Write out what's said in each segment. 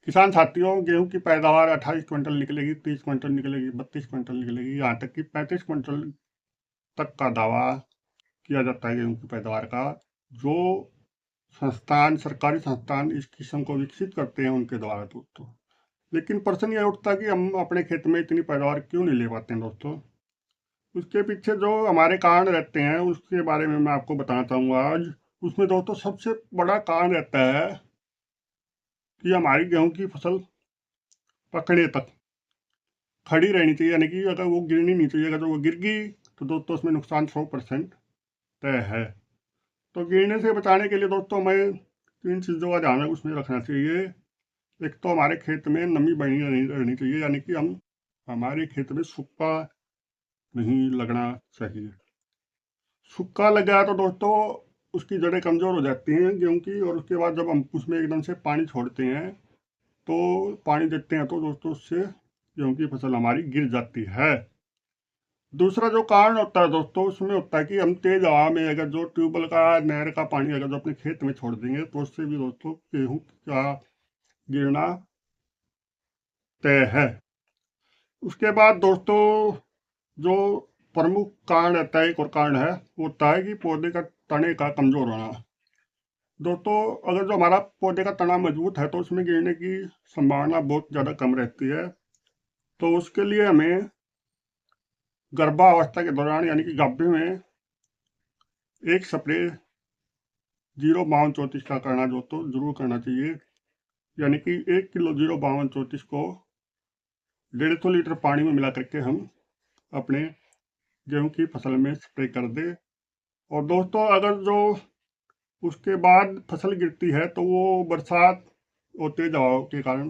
किसान साथियों, गेहूं की पैदावार 28 क्विंटल निकलेगी, 30 क्विंटल निकलेगी, 32 क्विंटल निकलेगी, यहाँ तक कि 35 क्विंटल तक का दावा किया जाता है गेहूं की पैदावार का। जो सरकारी संस्थान इस किस्म को विकसित करते हैं उनके द्वारा दोस्तों। लेकिन प्रश्न यह उठता है कि हम अपने खेत में इतनी पैदावार क्यों नहीं ले पाते हैं दोस्तों। उसके पीछे जो हमारे कारण रहते हैं उसके बारे में मैं आपको बताना चाहूँगा आज। उसमें दोस्तों सबसे बड़ा कारण रहता है कि हमारी गेहूं की फसल पकने तक खड़ी रहनी चाहिए, यानी कि अगर वो गिरनी नहीं चाहिए। अगर वो गिर गई तो दोस्तों उसमें नुकसान 100% तय है। तो गिरने से बचाने के लिए दोस्तों हमें 3 चीज़ों का ध्यान उसमें रखना चाहिए। एक तो हमारे खेत में नमी बनी नहीं रहनी चाहिए, यानी कि हमारे खेत में सूखा नहीं लगना चाहिए। सूखा लग गया तो दोस्तों उसकी जड़ें कमज़ोर हो जाती हैं गेहूं की, और उसके बाद जब हम उसमें एकदम से पानी छोड़ते हैं तो पानी देते हैं तो दोस्तों उससे गेहूं की फसल हमारी गिर जाती है। दूसरा जो कारण होता है दोस्तों उसमें होता है कि हम तेज हवा में अगर जो ट्यूबवेल का नहर का पानी अगर जो अपने खेत में छोड़ देंगे तो उससे भी दोस्तों गेहूं का गिरना तय है। उसके बाद दोस्तों जो प्रमुख कारण रहता है, एक और कारण है, वो होता है कि पौधे का तने का कमजोर होना। दोस्तों अगर जो हमारा पौधे का तना मजबूत है तो उसमें गिरने की संभावना बहुत ज़्यादा कम रहती है। तो उसके लिए हमें गर्भावस्था के दौरान यानी कि गाभे में एक स्प्रे 05234 का करना दोस्तों जरूर करना चाहिए। यानी कि 1 किलो 05234 को 150 लीटर पानी में मिला करके हम अपने गेहूं की फसल में स्प्रे कर दें। और दोस्तों अगर जो उसके बाद फसल गिरती है तो वो बरसात और तेज हवाओं के कारण,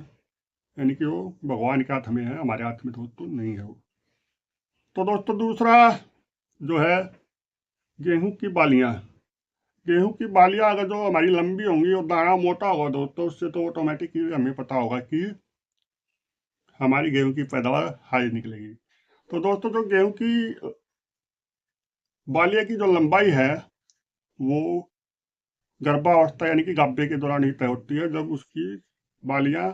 यानी कि वो भगवान के हाथ में है, हमारे हाथ में दोस्तों नहीं है वो। तो दोस्तों दूसरा जो है गेहूं की बालियां। गेहूं की बालियां अगर जो हमारी लंबी होंगी और दाना मोटा होगा दोस्तों, उससे तो ऑटोमेटिकली हमें पता होगा कि हमारी गेहूं की पैदावार हाई निकलेगी। तो दोस्तों जो गेहूं की बालिया की जो लंबाई है वो गर्भावस्था यानी कि गाभे के दौरान ही तय होती है, जब उसकी बालियां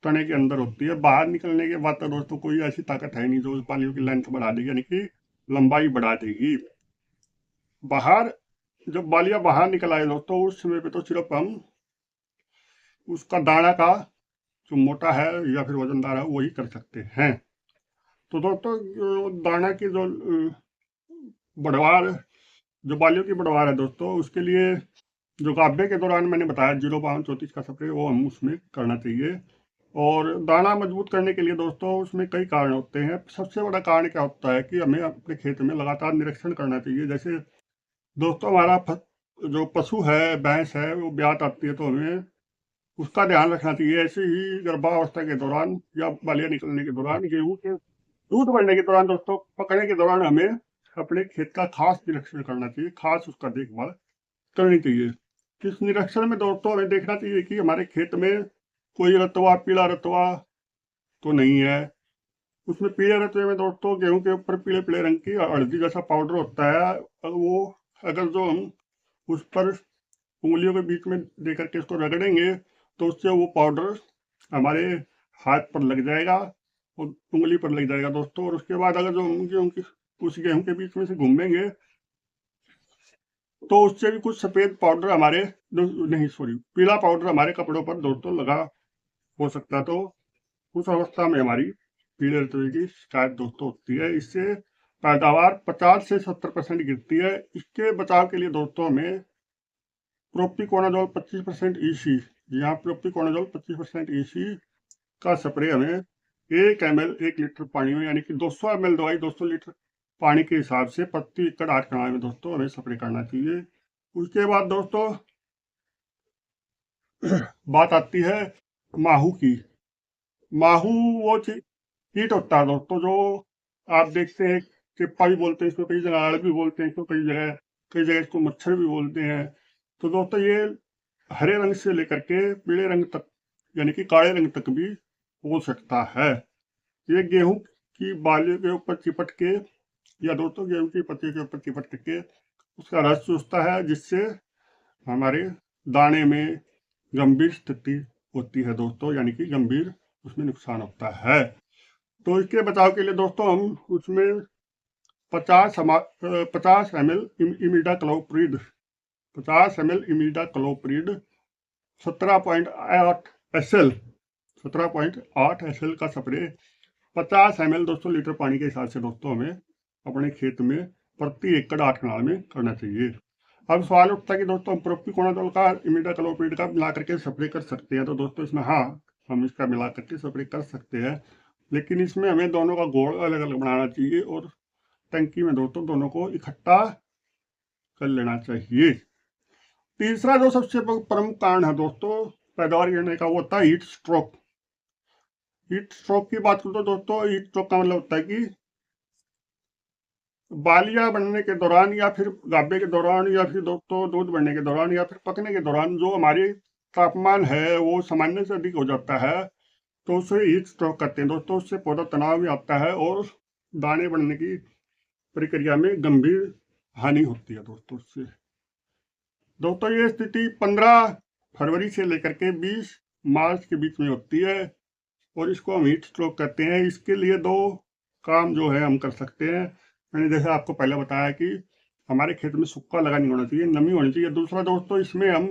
तने के अंदर होती है। बाहर निकलने के बाद तो दोस्तों कोई ऐसी ताकत है नहीं जो उस बालियों की लेंथ बढ़ा देगी, यानी कि लंबाई बढ़ा देगी। बाहर जब बालियां बाहर निकल आए दोस्तों उस समय पे तो सिर्फ हम उसका दाना का जो मोटा है या फिर वजनदार है वही कर सकते हैं। तो दोस्तों दाना की जो बढ़वार, जो बालियों की बढ़वार है दोस्तों, उसके लिए जो गाभे के दौरान मैंने बताया 05234 का स्प्रे वो हम उसमें करना चाहिए। और दाना मजबूत करने के लिए दोस्तों उसमें कई कारण होते हैं। सबसे बड़ा कारण क्या होता है कि हमें अपने खेत में लगातार निरीक्षण करना चाहिए। जैसे दोस्तों हमारा जो पशु है, भैंस है, वो ब्यात आती है तो हमें उसका ध्यान रखना चाहिए। ऐसे ही गर्भावस्था के दौरान या बालियां निकलने के दौरान, गेहूं के दूध बढ़ने के दौरान दोस्तों, पकने के दौरान हमें अपने खेत का खास निरीक्षण करना चाहिए, खास उसका देखभाल करनी चाहिए। इस निरीक्षण में दोस्तों हमें देखना चाहिए कि हमारे खेत में कोई रतवा, पीला रतवा तो नहीं है। उसमें पीले रतवे में दोस्तों गेहूं के ऊपर पीले पीले रंग की हल्दी जैसा पाउडर होता है। वो अगर जो हम उस पर उंगलियों के बीच में दे करके इसको रगड़ेंगे तो उससे वो पाउडर हमारे हाथ पर लग जाएगा और उंगली पर लग जाएगा दोस्तों। और उसके बाद अगर जो हम गेहूं की उस गेहूं के बीच में से घूमेंगे तो उससे भी कुछ सफेद पाउडर हमारे नहीं सॉरी पीला पाउडर हमारे कपड़ों पर दोस्तों लगा हो सकता है। तो उस अवस्था में हमारी पीले रतुए की शिकायत दोस्तों होती है। इससे पैदावार 50 से 70% गिरती है। इसके बचाव के लिए दोस्तों हमें प्रोपिकोनाजोल 25% ईसी, यहाँ प्रोपिकोनाजोल 25% ईसी का स्प्रे हमें 1 ml 1 लीटर पानी में, यानी कि 200 ml दवाई 200 लीटर पानी के हिसाब से प्रति एकड़ 8 कणाल में दोस्तों हमें स्प्रे करना चाहिए। उसके बाद दोस्तों बात आती है माहू की। माहू वो कीट होता है दोस्तों जो आप देखते हैं, चिप्पा भी बोलते हैं इसको, कई जगह आड़ भी बोलते हैं इसको, कई जगह इसको मच्छर भी बोलते हैं। तो दोस्तों ये हरे रंग से लेकर के पीले रंग तक यानी कि काले रंग तक भी हो सकता है। ये गेहूं की बालियों के ऊपर चिपट के या दोस्तों गेहूं की पत्ती के ऊपर चिपट के उसका रस चूसता है, जिससे हमारे दाने में गंभीर स्थिति होती है दोस्तों, यानी कि गंभीर उसमें नुकसान होता है। तो इसके बचाव के लिए दोस्तों हम उसमें 50 ml imidacloprid 50 ml imidacloprid 17.8 SL 17.8 SL का स्प्रे 50 ml दोस्तों लीटर पानी के हिसाब से दोस्तों हमें अपने खेत में प्रति एकड़ 8 कनाल में करना चाहिए। अब सवाल उठता है कि दोस्तों हम प्रोपिकोनाजोल का इमिडाक्लोप्रिड का मिला करके स्प्रे कर सकते हैं। तो दोस्तों इसमें हाँ, हम इसका मिला करके स्प्रे कर सकते हैं, लेकिन इसमें हमें दोनों का घोल अलग अलग बनाना चाहिए और टंकी में दोस्तों दोनों को इकट्ठा कर लेना चाहिए। तीसरा जो सबसे प्रमुख कारण है दोस्तों पैदावार गिरने का, वो होता है हीट स्ट्रोक। हीट स्ट्रोक की बात करूं तो दोस्तों हीट स्ट्रोक का मतलब होता है कि बालियां बनने के दौरान या फिर गाभे के दौरान या फिर दोस्तों दूध बढ़ने के दौरान या फिर पकने के दौरान जो हमारे तापमान है वो सामान्य से अधिक हो जाता है, तो उसे हीट स्ट्रोक कहते हैं दोस्तों। उससे पौधा तनाव भी आता है और दाने बढ़ने की प्रक्रिया में गंभीर हानि होती है दोस्तों उससे। दोस्तों ये स्थिति 15 फरवरी से लेकर के 20 मार्च के बीच में होती है और इसको हम हीट स्ट्रोक कहते हैं। इसके लिए 2 काम जो है हम कर सकते हैं। मैंने जैसे आपको पहले बताया कि हमारे खेत में सूखा लगा नहीं होना चाहिए, नमी होनी चाहिए। दूसरा दोस्तों इसमें हम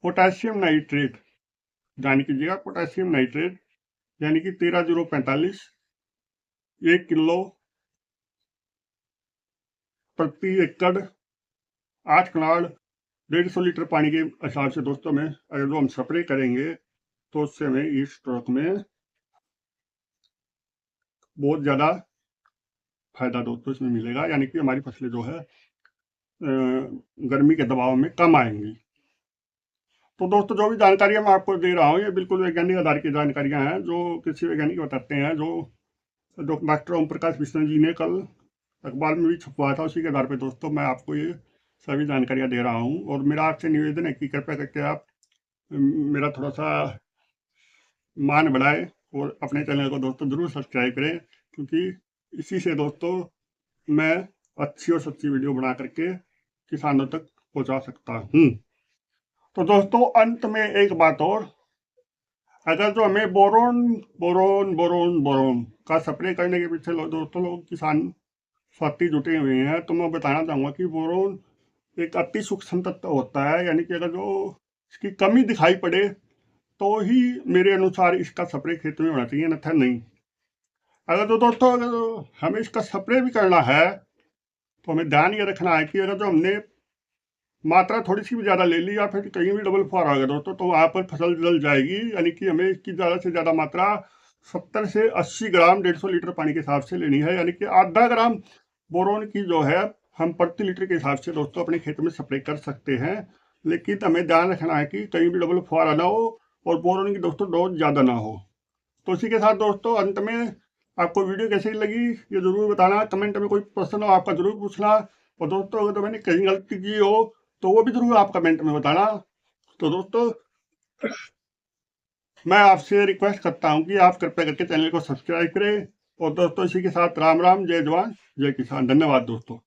पोटेशियम नाइट्रेट, ध्यान कीजिएगा, पोटेशियम नाइट्रेट यानी कि 13,045 1 किलो प्रति एकड़ 8 कनाल 150 लीटर पानी के हिसाब से दोस्तों में अगर जो हम स्प्रे करेंगे तो उससे हमें इस स्ट्रोक में बहुत ज़्यादा फायदा दोस्तों इसमें मिलेगा, यानी कि हमारी फसलें जो है गर्मी के दबाव में कम आएंगी। तो दोस्तों जो भी जानकारियां मैं आपको दे रहा हूँ ये बिल्कुल वैज्ञानिक आधार की जानकारियां हैं, जो कृषि वैज्ञानिक बताते हैं, जो डॉक्टर ओम प्रकाश विष्णु जी ने कल अखबार में भी छपवाया था, उसी के आधार पर दोस्तों मैं आपको ये सभी जानकारियां दे रहा हूँ। और मेरा आपसे निवेदन है कि कृपया करके आप मेरा थोड़ा सा मान बढ़ाए और अपने चैनल को दोस्तों जरूर सब्सक्राइब करें, क्योंकि इसी से दोस्तों मैं अच्छी और सच्ची वीडियो बना करके किसानों तक पहुंचा सकता हूं। तो दोस्तों अंत में एक बात और, अगर जो हमें बोरोन बोरोन बोरोन बोरोन का स्प्रे करने के पीछे दोस्तों लोग किसान साथी जुटे हुए हैं, तो मैं बताना चाहूँगा कि बोरोन एक अति सूक्ष्म तत्व होता है, यानी कि अगर जो इसकी कमी दिखाई पड़े तो ही मेरे अनुसार इसका स्प्रे खेत में होना चाहिए, अन्यथा नहीं। अगर तो दोस्तों अगर हमें इसका स्प्रे भी करना है तो हमें ध्यान ये रखना है कि अगर जो हमने मात्रा थोड़ी सी भी ज़्यादा ले ली या फिर कहीं भी डबल फुहार आ गया दोस्तों, तो वहाँ पर फसल जल जाएगी। यानी कि हमें इसकी ज़्यादा से ज़्यादा मात्रा 70 से 80 ग्राम 150 लीटर पानी के हिसाब से लेनी है, यानी कि आधा ग्राम बोरोन की जो है हम प्रति लीटर के हिसाब से दोस्तों अपने खेत में स्प्रे कर सकते हैं। लेकिन हमें ध्यान रखना है कि कहीं भी डबल फुहारा ना हो और बोरोन की दोस्तों डोज ज़्यादा ना हो। तो इसी के साथ दोस्तों अंत में आपको वीडियो कैसी लगी ये जरूर बताना, कमेंट में कोई प्रश्न हो आपका जरूर पूछना, और दोस्तों अगर तो मैंने कहीं गलती की हो तो वो भी जरूर आप कमेंट में बताना। तो दोस्तों मैं आपसे रिक्वेस्ट करता हूं कि आप कृपया करके चैनल को सब्सक्राइब करें। और दोस्तों इसी के साथ राम राम, जय जवान जय किसान, धन्यवाद दोस्तों।